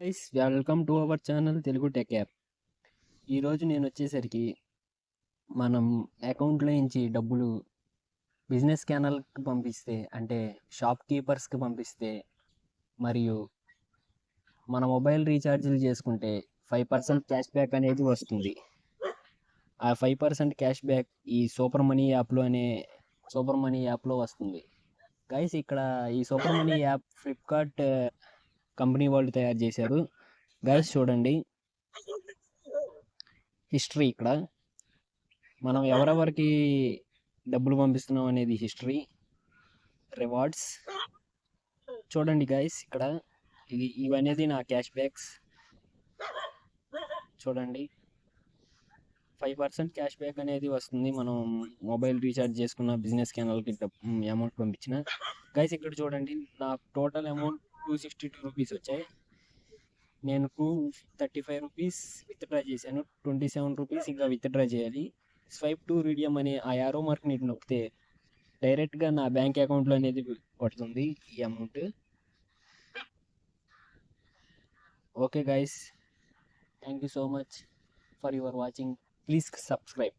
Guys welcome to our channel Telugu tech app. ఈరోజు నేను వచ్చేసరికి మనం అకౌంట్లో నుంచి డబ్బులు బిజినెస్ ఛానల్కి పంపిస్తే అంటే షాప్ కీపర్స్కి పంపిస్తే మరియు మన మొబైల్ రీఛార్జీలు చేసుకుంటే 5% క్యాష్ బ్యాక్ అనేది వస్తుంది. ఆ 5% క్యాష్ బ్యాక్ ఈ సూపర్ మనీ యాప్లో వస్తుంది. గైస్ ఇక్కడ ఈ super money app Flipkart company వాళ్ళు తయారు చేశారు. గైస్ చూడండి హిస్టరీ ఇక్కడ మనం ఎవరెవరికి డబ్బులు పంపిస్తున్నాం అనేది హిస్టరీ, రివార్డ్స్ చూడండి గైస్ ఇక్కడ ఇవనేది నా క్యాష్ బ్యాక్స్ చూడండి. 5% క్యాష్ బ్యాక్ అనేది వస్తుంది మనం మొబైల్ రీఛార్జ్ చేసుకున్న బిజినెస్ ఛానల్కి అమౌంట్ పంపించిన. గైస్ ఇక్కడ చూడండి నాకు టోటల్ అమౌంట్ 262 రూపీస్ వచ్చాయి. నేను 235 రూపీస్ విత్డ్రా చేశాను. 27 రూపీస్ ఇంకా విత్డ్రా చేయాలి. స్వైప్ టు రీడియం అనే ఆ యారో మార్క్ని నొక్కితే డైరెక్ట్గా నా బ్యాంక్ అకౌంట్లో అనేది పడుతుంది ఈ amount. Okay guys, thank you so much for your watching. Please subscribe.